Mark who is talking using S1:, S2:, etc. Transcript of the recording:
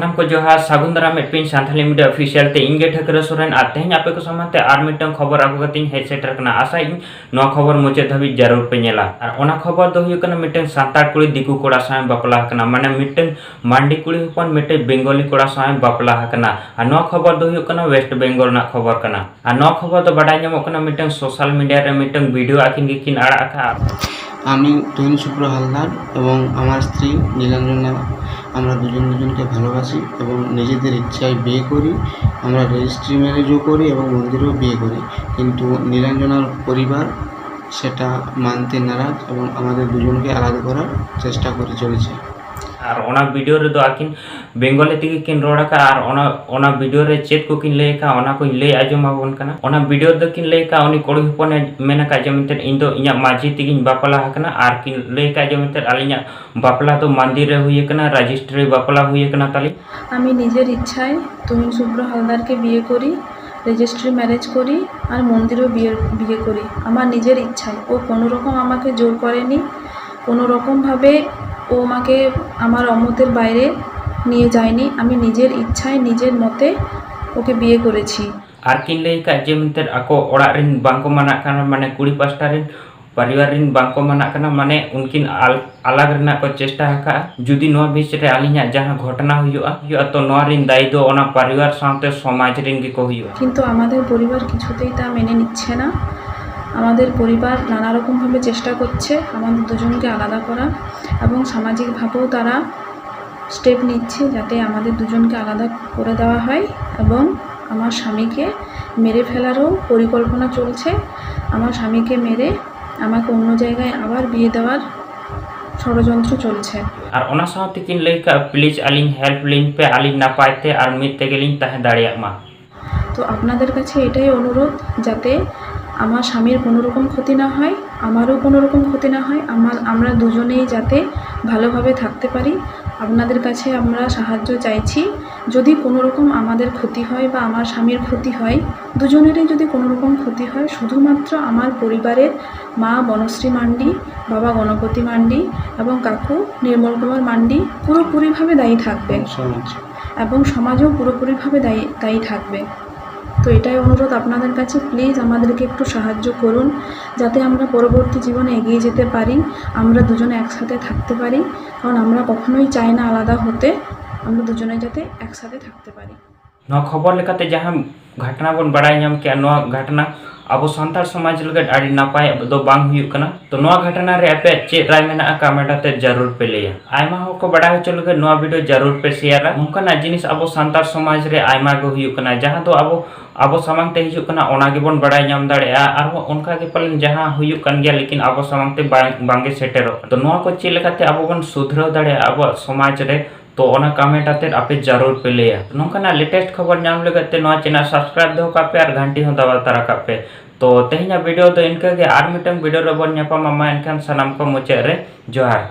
S1: सानाम को जोहार सागुंदरा मेटपिन Santhali media official ते इंगे ठेकर सोरेन आ तेहन आपे को समाते आर मिटन खबर आगु कतिन हेड सेटर कना आशा इन नो खबर मुचे धबी जरूर पे नेला आर ओना खबर दो हुई कना मिटन सान्ताड़ कुड़ी दिकु कोड़ा साय बापला कना माने मिटन मांडी कुड़ी होपन मिटे बेंगली कोड़ा साय बापला कना आ नो खबर दो हुई कना वेस्ट बेंगल ना खबर कना आ नो खबर दो बडाय ᱧᱟᱢᱚᱜ कना मिटन सोशल मीडिया रे मिटन वीडियो आकिन गिकिन आड़ा आका
S2: আমি তুহিন শুভ্র হালদার এবং আমার স্ত্রী নীলাঞ্জনা আমরা দুজন দুজনকে ভালোবাসি এবং নিজেদের ইচ্ছায় বিয়ে করি। আমরা রেজিস্ট্রি ম্যারেজও করি এবং মন্দিরেও বিয়ে করি, কিন্তু নীলাঞ্জনার পরিবার সেটা মানতে নারাজ এবং আমাদের দুজনকে আলাদা করার চেষ্টা করে চলেছে।
S1: আর ওনা ভিডিও রে দো আকিন বেঙ্গলি থেকে কিন রোড়াকা আর ওনা ভিডিও রে চেক को किन लेका ओना को ले आजम आबन कना ओना वीडियो द किन लेका उनी कोड़ी हपने मेना का जमिते इन दो इया माजी तिगिन बापला हकना आर किन लेका जमिते आलिया बापला तो मंदिर रे हुई कना रजिस्ट्री बापला हुई कना ताली
S3: আমি নিজের ইচ্ছায় তুহিন শুভ্র হালদারকে বিয়ে করি, রেজিস্ট্রি ম্যারেজ করি আর মন্দিরেও বিয়ে করি আমার নিজের ইচ্ছায়। ও কোনো রকম আমাকে জোর করেনি, কোনো রকমভাবে ও আমাকে আমার অমতের বাইরে নিয়ে যায়নি। আমি নিজের ইচ্ছায় নিজের মতে ওকে বিয়ে করেছি।
S1: আর কিন लेका जमिते आको ओड़ा रिन बांको माना कना माने कुड़ी पास्टा रिन परिवार रिन बांको माना कना माने उनकिन अलग रना को चेष्टा हका जुदी नो बीच रे आलिया जहां घटना हुआ तो नो रिन दायी दो ओना परिवार साथे समाज रिन गी को हुआ,
S3: কিন্তু আমাদের পরিবার কিছুতেই তা মেনে নিচ্ছে না। আমাদের পরিবার নানা রকমভাবে চেষ্টা করছে আমাদের দুজনকে আলাদা করা এবং সামাজিকভাবেও তারা স্টেপ নিচ্ছে যাতে আমাদের দুজনকে আলাদা করে দেওয়া হয় এবং আমার স্বামীকে মেরে ফেলারও পরিকল্পনা চলছে। আমার স্বামীকে মেরে আমাকে অন্য জায়গায় আবার বিয়ে দেওয়ার ষড়যন্ত্র চলছে।
S1: আর ওনা সাথে কিন लेका প্লিজ আলিন হেল্প লিন পে আলিন না পাইতে আর মিতে গেলিন তাহে দাঁড়িয়ে মা।
S3: তো আপনাদের কাছে এটাই অনুরোধ যাতে আমার স্বামীর কোনো রকম ক্ষতি না হয়, আমারও কোনো রকম ক্ষতি না হয়, আমরা দুজনেই যাতে ভালোভাবে থাকতে পারি। আপনাদের কাছে আমরা সাহায্য চাইছি। যদি কোনো রকম আমাদের ক্ষতি হয় বা আমার স্বামীর ক্ষতি হয়, দুজনেরই যদি কোনো রকম ক্ষতি হয়, শুধুমাত্র আমার পরিবারের মা বনশ্রী মান্ডি, বাবা গণপতি মান্ডি এবং কাকু নির্মল কুমার মান্ডি পুরোপুরিভাবে দায়ী থাকবে এবং সমাজও পুরোপুরিভাবে দায়ী থাকবে। তো এটাই অনুরোধ আপনাদের কাছে, প্লিজ আমাদেরকে একটু সাহায্য করুন যাতে আমরা পরবর্তী জীবনে এগিয়ে যেতে পারি, আমরা দুজনে একসাথে থাকতে পারি। কারণ আমরা কখনোই চাই না আলাদা হতে, আমরা দুজনে যাতে একসাথে থাকতে পারি।
S1: नो खबर लेकाते जहां घटना बन बड़ाई नाम के नो घटना अब सानतार समाज लगत आड़ी नापाय दो बांग हुई कना तो नो घटना रे आपे चे राय मेना कमेंट ते जरूर पे ले आयमा हो को बड़ा चल के नो वीडियो जरूर पे शेयर मुकना जिनिस अब सानतार समाज रे आयमा गो हुई कना जहां तो अब समांग ते हिजु कना ओना गे बन बड़ाई नाम दाड़े आर उनका के पलन जहां हुई कन गया लेकिन अब समांग ते बांगे सेटेरो तो नो को चे लेकाते अब बन सुधरो दाड़े अब समाज रे तो ओना कमेंट आते आपे जरूर पे ले नोंकना लेटेस्ट खबर नाम लगते नो चैनल सब्सक्राइब दो कापे और घंटी हो दबा तारा कापे। तो तेहना वीडियो तो इनका के आर मिटन वीडियो रे बन ᱧᱟᱯᱟᱢ ᱢᱟ एनखान सनाम को मुचे रे जोहार।